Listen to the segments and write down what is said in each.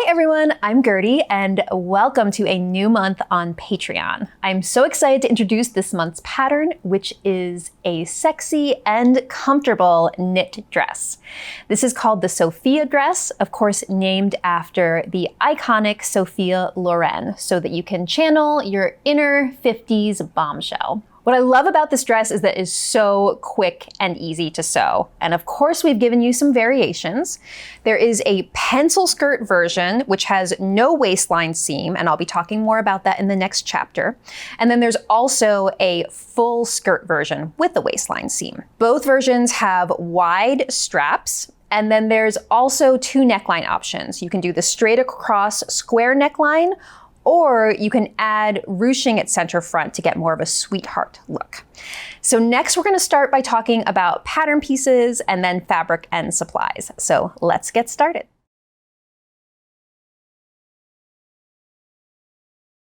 Hi everyone, I'm Gertie and welcome to a new month on Patreon. I'm so excited to introduce this month's pattern, which is a sexy and comfortable knit dress. This is called the Sophia Dress, of course named after the iconic Sophia Loren, so that you can channel your inner 50s bombshell. What I love about this dress is that it is so quick and easy to sew. And of course, we've given you some variations. There is a pencil skirt version, which has no waistline seam, and I'll be talking more about that in the next chapter. And then there's also a full skirt version with a waistline seam. Both versions have wide straps. And then there's also two neckline options. You can do the straight across square neckline, or you can add ruching at center front to get more of a sweetheart look. So next we're going to start by talking about pattern pieces and then fabric and supplies. So let's get started.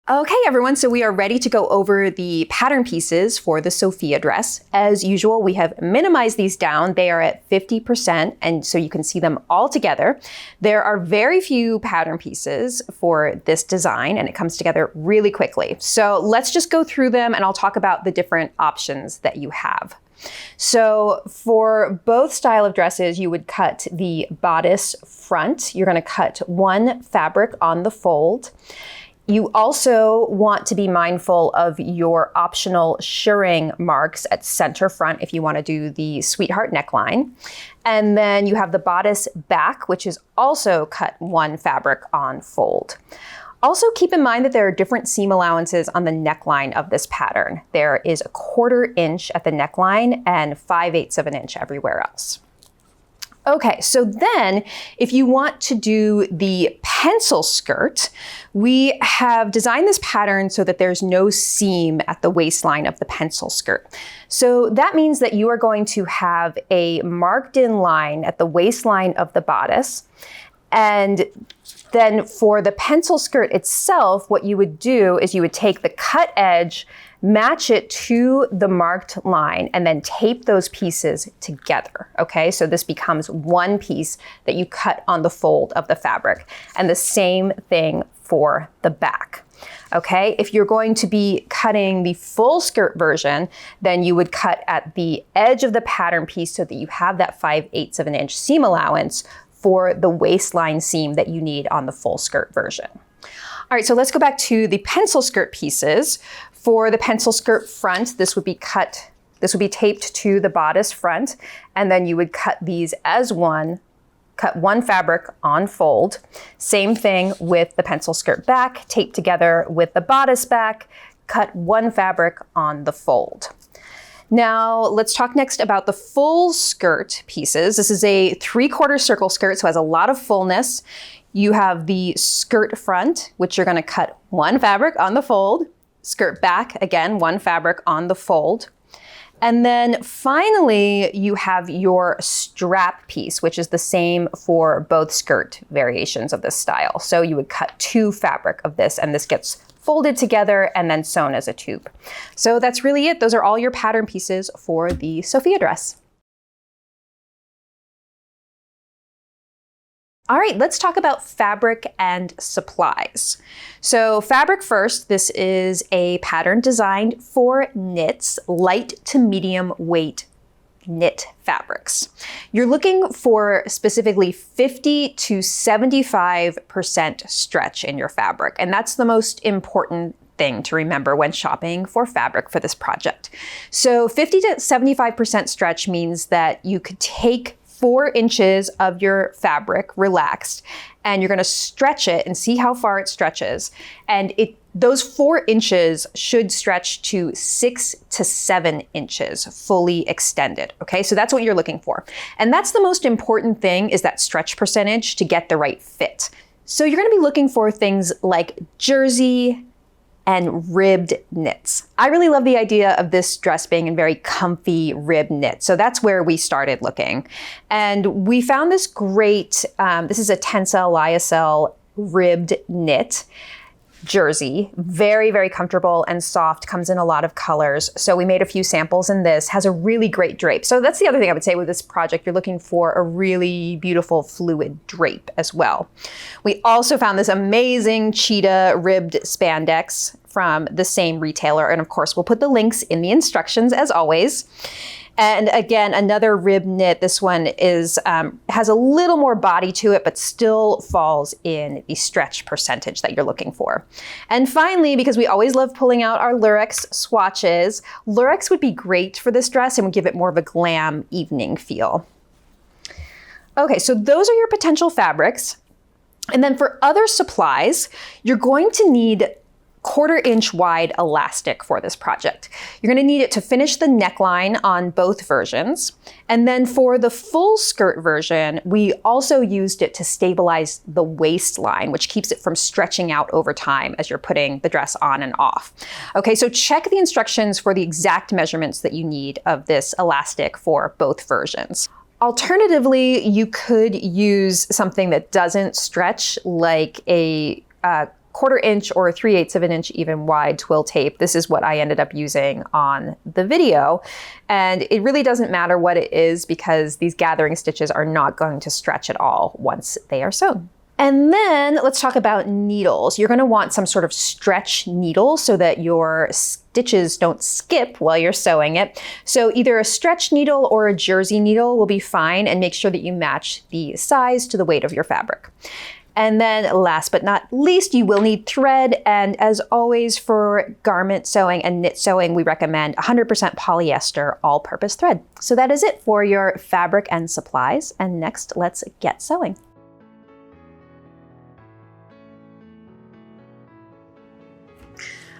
Okay everyone, so we are ready to go over the pattern pieces for the Sophia dress. As usual, we have minimized these down. They are at 50%, and so you can see them all together. There are very few pattern pieces for this design, and it comes together really quickly. So let's just go through them, and I'll talk about the different options that you have. So for both style of dresses, you would cut the bodice front. You're going to cut one fabric on the fold. You also want to be mindful of your optional shirring marks at center front if you want to do the sweetheart neckline. And then you have the bodice back, which is also cut one fabric on fold. Also keep in mind that there are different seam allowances on the neckline of this pattern. There is a 1/4 inch at the neckline and 5/8 of an inch everywhere else. Okay, so then if you want to do the pencil skirt, we have designed this pattern so that there's no seam at the waistline of the pencil skirt. So that means that you are going to have a marked in line at the waistline of the bodice. And then for the pencil skirt itself, what you would do is you would take the cut edge, match it to the marked line, and then tape those pieces together, okay? So this becomes one piece that you cut on the fold of the fabric. And the same thing for the back. Okay, if you're going to be cutting the full skirt version, then you would cut at the edge of the pattern piece so that you have that 5/8 of an inch seam allowance for the waistline seam that you need on the full skirt version. All right, so let's go back to the pencil skirt pieces. For the pencil skirt front, this would be taped to the bodice front, and then you would cut these as one, cut one fabric on fold. Same thing with the pencil skirt back, taped together with the bodice back, cut one fabric on the fold. Now let's talk next about the full skirt pieces. This is a 3/4 circle skirt, so it has a lot of fullness. You have the skirt front, which you're going to cut one fabric on the fold. Skirt back, again, one fabric on the fold. And then finally, you have your strap piece, which is the same for both skirt variations of this style. So you would cut two fabric of this, and this gets folded together and then sewn as a tube. So that's really it. Those are all your pattern pieces for the Sophia dress. All right, let's talk about fabric and supplies. So fabric first, this is a pattern designed for knits, light to medium weight knit fabrics. You're looking for specifically 50 to 75% stretch in your fabric, and that's the most important thing to remember when shopping for fabric for this project. So 50 to 75% stretch means that you could take 4 inches of your fabric relaxed, and you're going to stretch it and see how far it stretches. And those 4 inches should stretch to 6 to 7 inches fully extended. Okay, so that's what you're looking for. And that's the most important thing, is that stretch percentage to get the right fit. So you're going to be looking for things like jersey and ribbed knits. I really love the idea of this dress being in very comfy ribbed knit. So that's where we started looking. And we found this great, this is a Tencel Lyocell ribbed knit. jersey. Very, very comfortable and soft, comes in a lot of colors. So we made a few samples in this, has a really great drape. So that's the other thing I would say with this project. You're looking for a really beautiful fluid drape as well. We also found this amazing cheetah ribbed spandex from the same retailer. And of course, we'll put the links in the instructions as always. And again, another rib knit. This one is has a little more body to it, but still falls in the stretch percentage that you're looking for. And finally, because we always love pulling out our Lurex swatches, Lurex would be great for this dress and would give it more of a glam evening feel. Okay, so those are your potential fabrics. And then for other supplies, you're going to need 1/4 inch wide elastic for this project. You're going to need it to finish the neckline on both versions. And then for the full skirt version, we also used it to stabilize the waistline, which keeps it from stretching out over time as you're putting the dress on and off. Okay, so check the instructions for the exact measurements that you need of this elastic for both versions. Alternatively, you could use something that doesn't stretch, like a 1/4 inch or 3/8 of an inch even wide twill tape. This is what I ended up using on the video. And it really doesn't matter what it is because these gathering stitches are not going to stretch at all once they are sewn. And then let's talk about needles. You're going to want some sort of stretch needle so that your stitches don't skip while you're sewing it. So either a stretch needle or a jersey needle will be fine, and make sure that you match the size to the weight of your fabric. And then last but not least, you will need thread. And as always for garment sewing and knit sewing, we recommend 100% polyester all-purpose thread. So that is it for your fabric and supplies. And next, let's get sewing.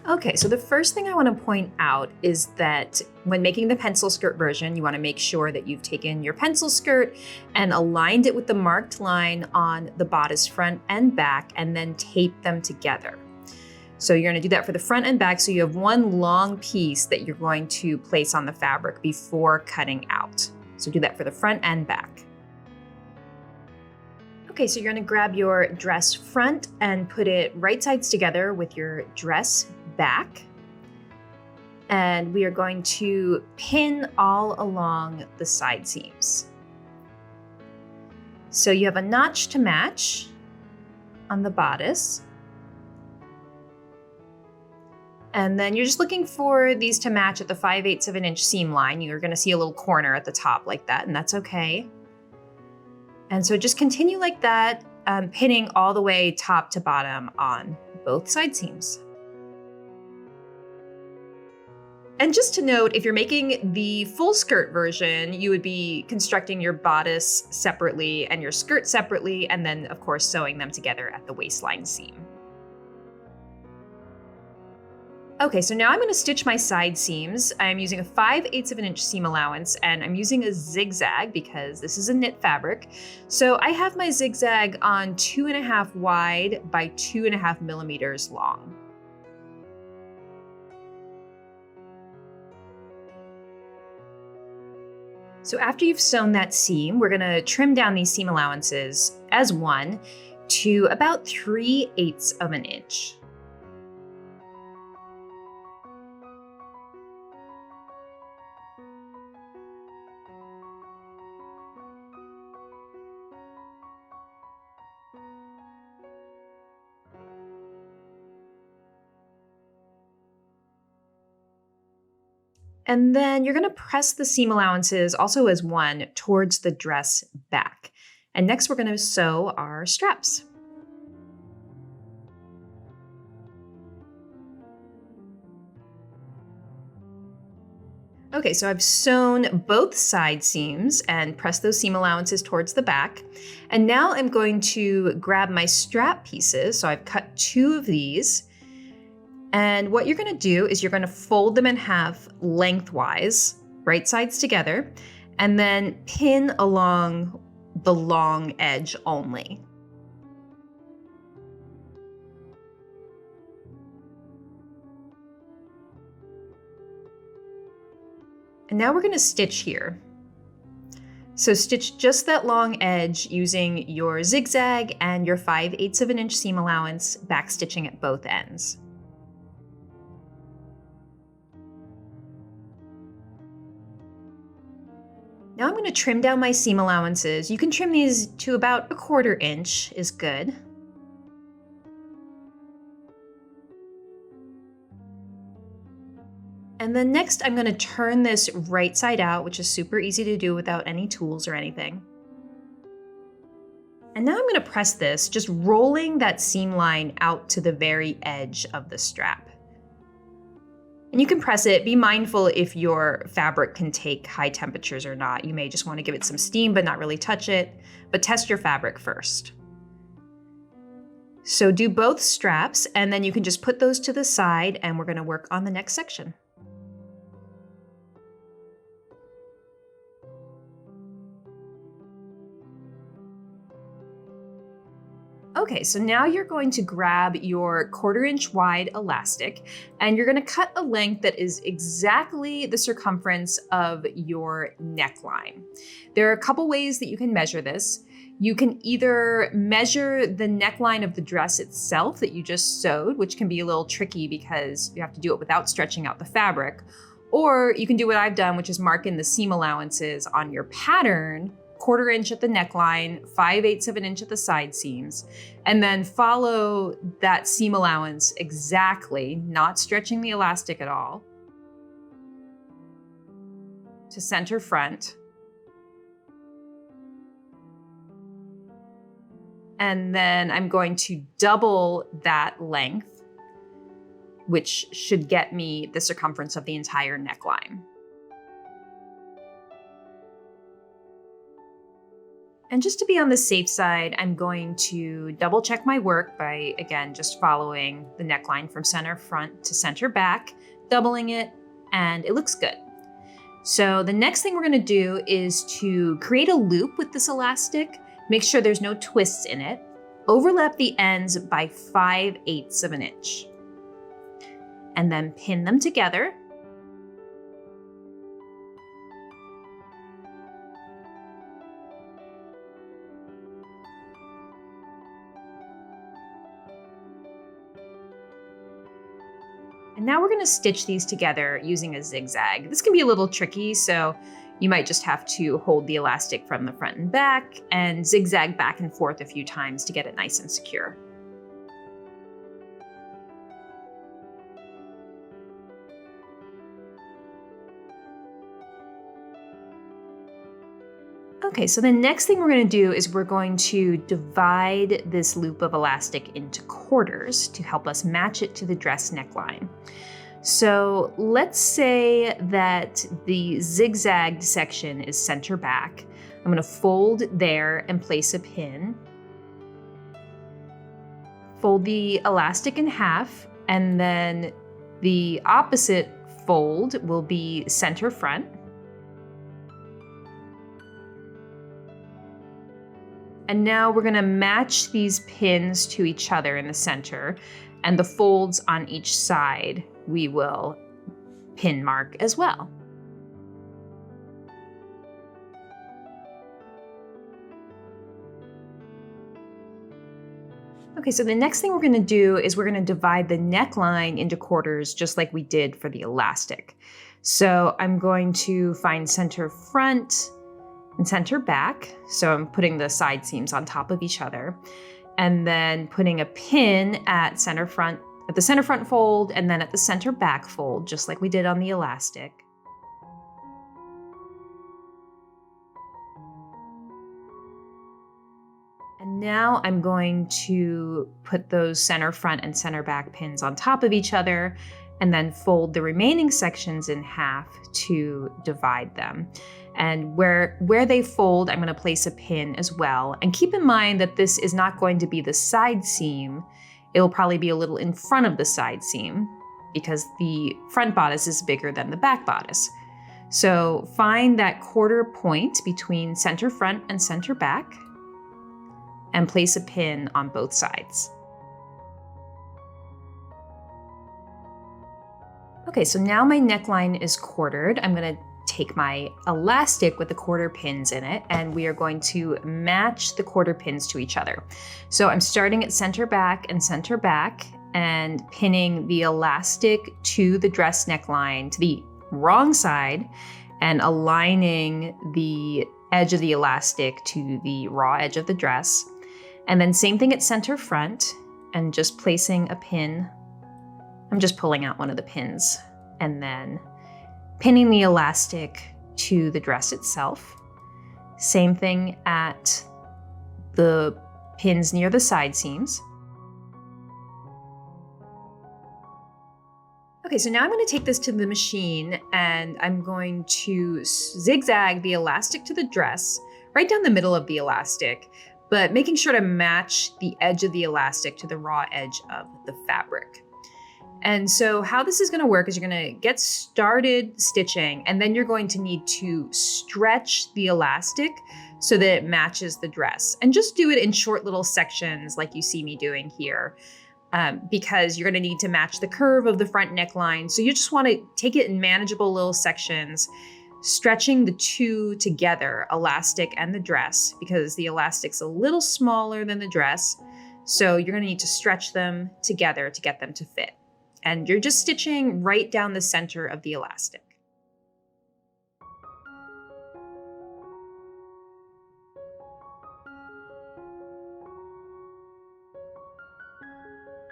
Okay, so the first thing I want to point out is that when making the pencil skirt version, you want to make sure that you've taken your pencil skirt and aligned it with the marked line on the bodice front and back, and then tape them together. So you're going to do that for the front and back, so you have one long piece that you're going to place on the fabric before cutting out. So do that for the front and back. Okay, so you're going to grab your dress front and put it right sides together with your dress back. And we are going to pin all along the side seams. So you have a notch to match on the bodice. And then you're just looking for these to match at the 5/8 of an inch seam line. You're going to see a little corner at the top like that, and that's okay. And so just continue like that, pinning all the way top to bottom on both side seams. And just to note, if you're making the full skirt version, you would be constructing your bodice separately and your skirt separately, and then of course sewing them together at the waistline seam. Okay, so now I'm going to stitch my side seams. I'm using a 5/8 of an inch seam allowance, and I'm using a zigzag because this is a knit fabric. So I have my zigzag on 2.5 wide by 2.5 millimeters long. So after you've sewn that seam, we're going to trim down these seam allowances as one to about 3/8 of an inch. And then you're going to press the seam allowances also as one towards the dress back. And next we're going to sew our straps. Okay, so I've sewn both side seams and pressed those seam allowances towards the back. And now I'm going to grab my strap pieces. So I've cut 2 of these. And what you're going to do is you're going to fold them in half lengthwise, right sides together, and then pin along the long edge only. And now we're going to stitch here. So stitch just that long edge using your zigzag and your 5/8 of an inch seam allowance, back stitching at both ends. Now I'm going to trim down my seam allowances. You can trim these to about 1/4 inch is good. And then next I'm going to turn this right side out, which is super easy to do without any tools or anything. And now I'm going to press this, just rolling that seam line out to the very edge of the strap. And you can press it. Be mindful if your fabric can take high temperatures or not. You may just want to give it some steam but not really touch it, but test your fabric first. So do both straps and then you can just put those to the side and we're going to work on the next section. Okay, so now you're going to grab your 1/4 inch wide elastic and you're going to cut a length that is exactly the circumference of your neckline. There are a couple ways that you can measure this. You can either measure the neckline of the dress itself that you just sewed, which can be a little tricky because you have to do it without stretching out the fabric, or you can do what I've done, which is mark in the seam allowances on your pattern, 1/4 inch at the neckline, 5/8 of an inch at the side seams, and then follow that seam allowance exactly, not stretching the elastic at all, to center front. And then I'm going to double that length, which should get me the circumference of the entire neckline. And just to be on the safe side, I'm going to double check my work by, again, just following the neckline from center front to center back, doubling it, and it looks good. So the next thing we're gonna do is to create a loop with this elastic, make sure there's no twists in it, overlap the ends by 5/8 of an inch, and then pin them together. And now we're going to stitch these together using a zigzag. This can be a little tricky, so you might just have to hold the elastic from the front and back and zigzag back and forth a few times to get it nice and secure. Okay, so the next thing we're going to do is we're going to divide this loop of elastic into quarters to help us match it to the dress neckline. So let's say that the zigzagged section is center back. I'm going to fold there and place a pin. Fold the elastic in half, and then the opposite fold will be center front. And now we're gonna match these pins to each other in the center, and the folds on each side we will pin mark as well. Okay, so the next thing we're gonna do is we're gonna divide the neckline into quarters just like we did for the elastic. So I'm going to find center front and center back. So I'm putting the side seams on top of each other, and then putting a pin at the center front fold, and then at the center back fold, just like we did on the elastic. And now I'm going to put those center front and center back pins on top of each other, and then fold the remaining sections in half to divide them. And where they fold, I'm going to place a pin as well. And keep in mind that this is not going to be the side seam. It'll probably be a little in front of the side seam because the front bodice is bigger than the back bodice. So find that quarter point between center front and center back and place a pin on both sides. Okay, so now my neckline is quartered. I'm going to take my elastic with the quarter pins in it, and we are going to match the quarter pins to each other. So I'm starting at center back and pinning the elastic to the dress neckline to the wrong side and aligning the edge of the elastic to the raw edge of the dress. And then same thing at center front and just placing a pin. I'm just pulling out one of the pins and then pinning the elastic to the dress itself. Same thing at the pins near the side seams. Okay, so now I'm going to take this to the machine and I'm going to zigzag the elastic to the dress right down the middle of the elastic, but making sure to match the edge of the elastic to the raw edge of the fabric. And so how this is going to work is you're going to get started stitching, and then you're going to need to stretch the elastic so that it matches the dress. And just do it in short little sections like you see me doing here, because you're going to need to match the curve of the front neckline. So you just want to take it in manageable little sections, stretching the two together, elastic and the dress, because the elastic's a little smaller than the dress. So you're going to need to stretch them together to get them to fit. And you're just stitching right down the center of the elastic.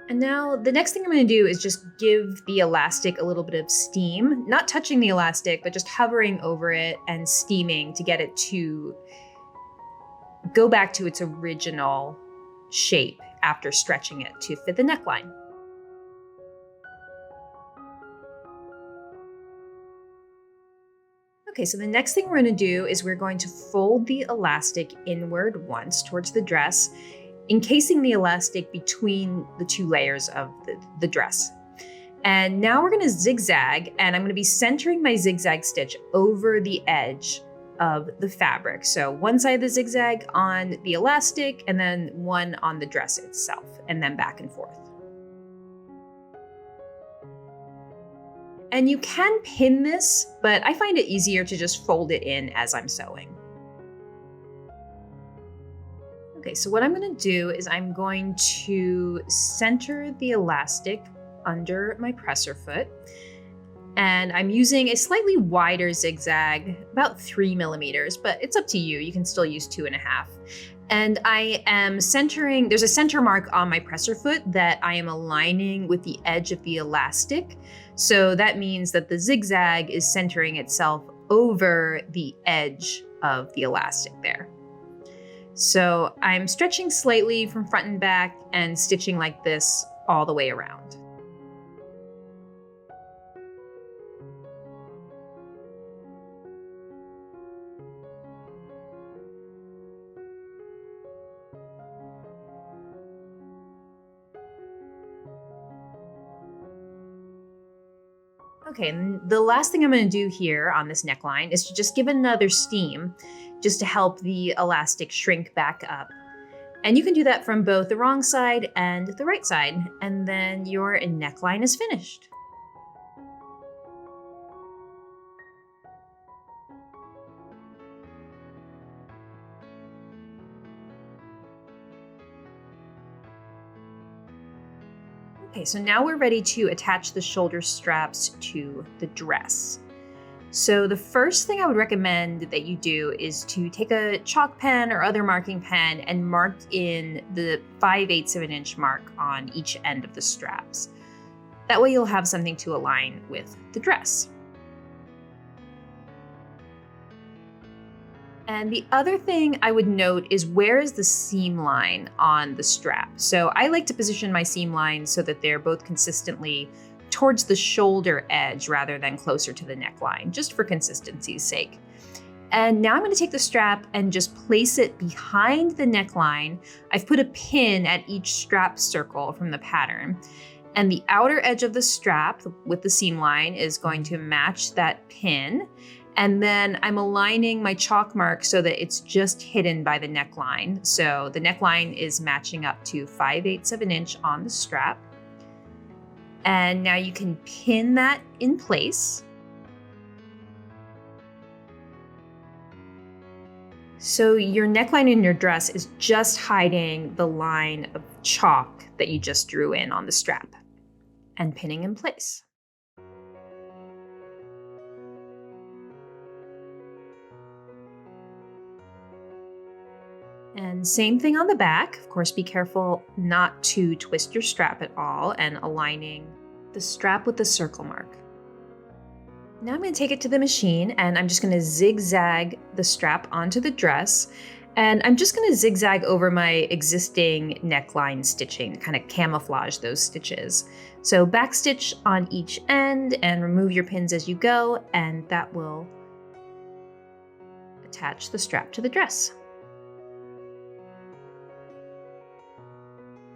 And now the next thing I'm going to do is just give the elastic a little bit of steam, not touching the elastic, but just hovering over it and steaming to get it to go back to its original shape after stretching it to fit the neckline. Okay, so the next thing we're going to do is we're going to fold the elastic inward once towards the dress, encasing the elastic between the two layers of the dress. And now we're going to zigzag, and I'm going to be centering my zigzag stitch over the edge of the fabric. So one side of the zigzag on the elastic and then one on the dress itself, and then back and forth. And you can pin this, but I find it easier to just fold it in as I'm sewing. Okay, so what I'm going to do is I'm going to center the elastic under my presser foot. And I'm using a slightly wider zigzag, about 3 millimeters, but it's up to you. You can still use 2.5. And I am centering, there's a center mark on my presser foot that I am aligning with the edge of the elastic. So that means that the zigzag is centering itself over the edge of the elastic there. So I'm stretching slightly from front and back and stitching like this all the way around. Okay, and the last thing I'm going to do here on this neckline is to just give another steam just to help the elastic shrink back up. And you can do that from both the wrong side and the right side, and then your neckline is finished. Okay, so now we're ready to attach the shoulder straps to the dress. So the first thing I would recommend that you do is to take a chalk pen or other marking pen and mark in the 5/8 of an inch mark on each end of the straps. That way you'll have something to align with the dress. And the other thing I would note is where is the seam line on the strap? So I like to position my seam lines so that they're both consistently towards the shoulder edge rather than closer to the neckline, just for consistency's sake. And now I'm going to take the strap and just place it behind the neckline. I've put a pin at each strap circle from the pattern. And the outer edge of the strap with the seam line is going to match that pin. And then I'm aligning my chalk mark so that it's just hidden by the neckline. So the neckline is matching up to 5/8 of an inch on the strap. And now you can pin that in place. So your neckline in your dress is just hiding the line of chalk that you just drew in on the strap and pinning in place. And same thing on the back. Of course, be careful not to twist your strap at all and aligning the strap with the circle mark. Now I'm going to take it to the machine and I'm just going to zigzag the strap onto the dress. And I'm just going to zigzag over my existing neckline stitching, kind of camouflage those stitches. So backstitch on each end and remove your pins as you go, and that will attach the strap to the dress.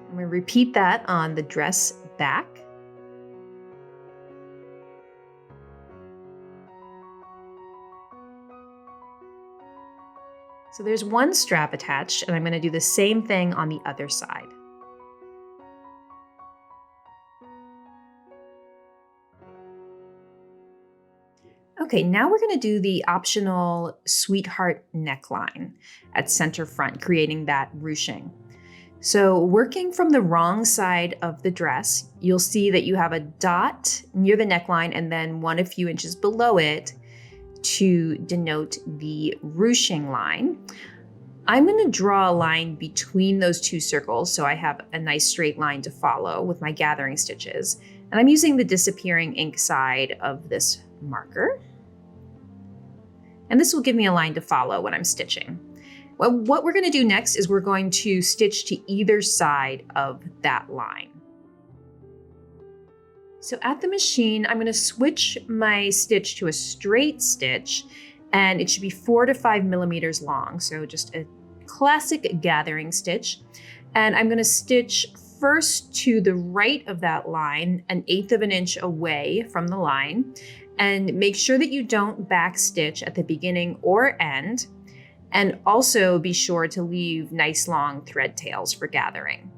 I'm going to repeat that on the dress back. So there's one strap attached, and I'm going to do the same thing on the other side. Okay, now we're going to do the optional sweetheart neckline at center front, creating that ruching. So working from the wrong side of the dress, you'll see that you have a dot near the neckline and then one a few inches below it to denote the ruching line. I'm going to draw a line between those two circles so I have a nice straight line to follow with my gathering stitches. And I'm using the disappearing ink side of this marker. And this will give me a line to follow when I'm stitching. Well, what we're going to do next is we're going to stitch to either side of that line. So at the machine, I'm going to switch my stitch to a straight stitch, and it should be 4 to 5 millimeters long. So just a classic gathering stitch. And I'm going to stitch first to the right of that line, 1/8 of an inch away from the line, and make sure that you don't back stitch at the beginning or end. And also be sure to leave nice long thread tails for gathering.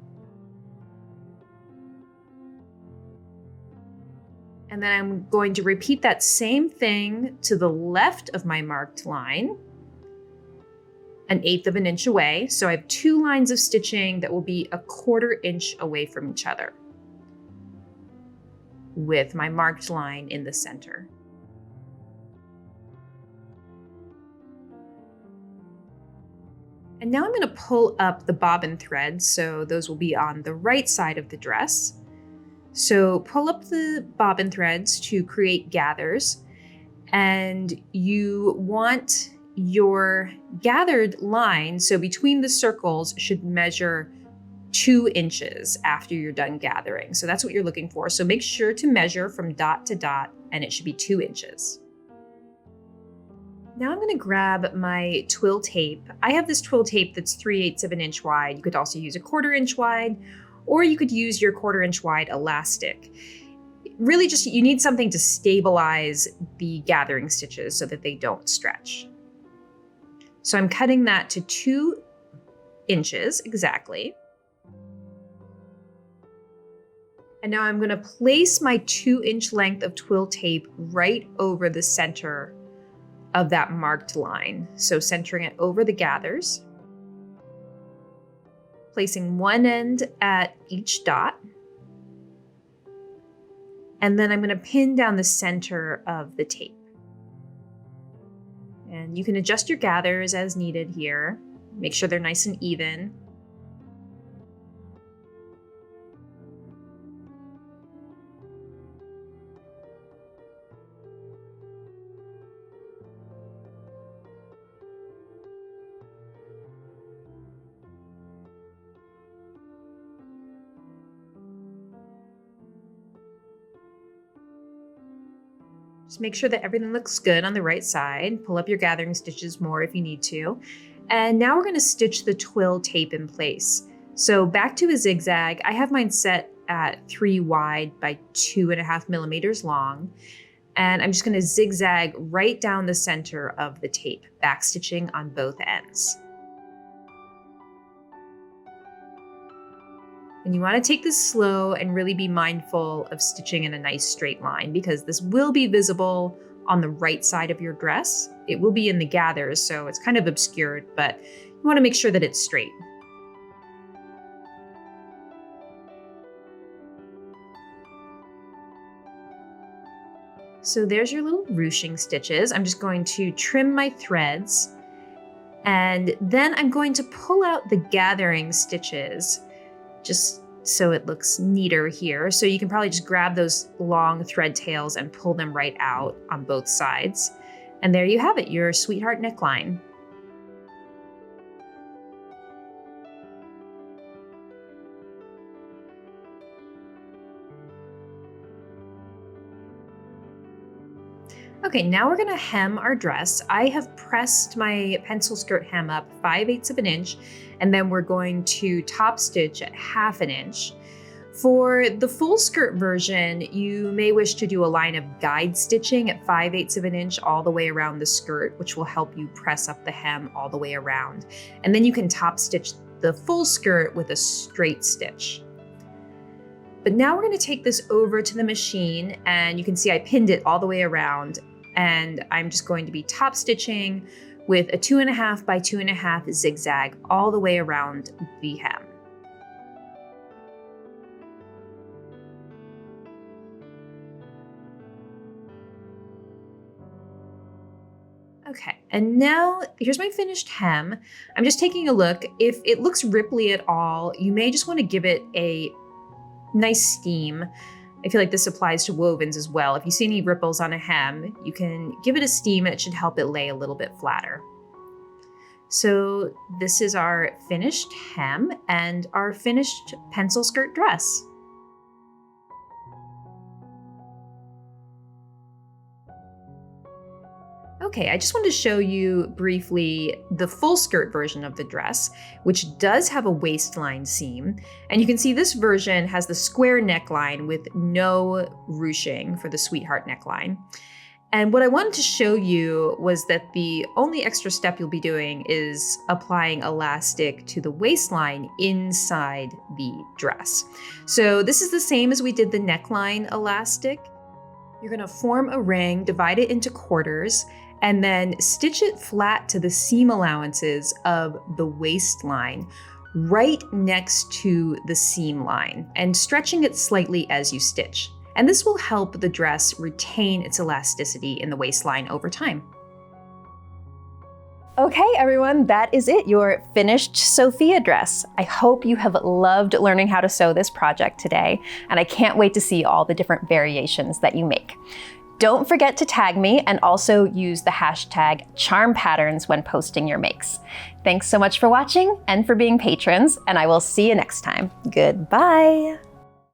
And then I'm going to repeat that same thing to the left of my marked line, 1/8 of an inch away. So I have 2 lines of stitching that will be 1/4 inch away from each other, with my marked line in the center. And now I'm going to pull up the bobbin threads, so those will be on the right side of the dress. So pull up the bobbin threads to create gathers, and you want your gathered line, so between the circles, should measure 2 inches after you're done gathering. So that's what you're looking for. So make sure to measure from dot to dot, and it should be 2 inches. Now I'm going to grab my twill tape. I have this twill tape that's 3/8 of an inch wide. You could also use a 1/4 inch wide, or you could use your 1/4 inch wide elastic. Really just, you need something to stabilize the gathering stitches so that they don't stretch. So I'm cutting that to 2 inches exactly. And now I'm going to place my 2-inch length of twill tape right over the center of that marked line. So centering it over the gathers, placing one end at each dot. And then I'm going to pin down the center of the tape. And you can adjust your gathers as needed here. Make sure they're nice and even. Just make sure that everything looks good on the right side. Pull up your gathering stitches more if you need to. And now we're going to stitch the twill tape in place. So back to a zigzag. I have mine set at 3 wide by 2.5 millimeters long. And I'm just going to zigzag right down the center of the tape, back stitching on both ends. And you want to take this slow and really be mindful of stitching in a nice straight line, because this will be visible on the right side of your dress. It will be in the gathers, so it's kind of obscured, but you want to make sure that it's straight. So there's your little ruching stitches. I'm just going to trim my threads, and then I'm going to pull out the gathering stitches just so it looks neater here. So you can probably just grab those long thread tails and pull them right out on both sides. And there you have it, your sweetheart neckline. Okay, now we're gonna hem our dress. I have pressed my pencil skirt hem up 5/8 of an inch, and then we're going to top stitch at 1/2 inch. For the full skirt version, you may wish to do a line of guide stitching at 5/8 of an inch all the way around the skirt, which will help you press up the hem all the way around. And then you can top stitch the full skirt with a straight stitch. But now we're gonna take this over to the machine, and you can see I pinned it all the way around, and I'm just going to be top stitching with a 2.5 by 2.5 zigzag all the way around the hem. Okay, and now here's my finished hem. I'm just taking a look. If it looks ripply at all, you may just want to give it a nice steam. I feel like this applies to wovens as well. If you see any ripples on a hem, you can give it a steam and it should help it lay a little bit flatter. So this is our finished hem and our finished pencil skirt dress. Okay, I just wanted to show you briefly the full skirt version of the dress, which does have a waistline seam. And you can see this version has the square neckline with no ruching for the sweetheart neckline. And what I wanted to show you was that the only extra step you'll be doing is applying elastic to the waistline inside the dress. So this is the same as we did the neckline elastic. You're gonna form a ring, divide it into quarters, and then stitch it flat to the seam allowances of the waistline right next to the seam line, and stretching it slightly as you stitch. And this will help the dress retain its elasticity in the waistline over time. Okay, everyone, that is it, your finished Sophia dress. I hope you have loved learning how to sew this project today, and I can't wait to see all the different variations that you make. Don't forget to tag me and also use the hashtag #CharmPatterns when posting your makes. Thanks so much for watching and for being patrons, and I will see you next time. Goodbye.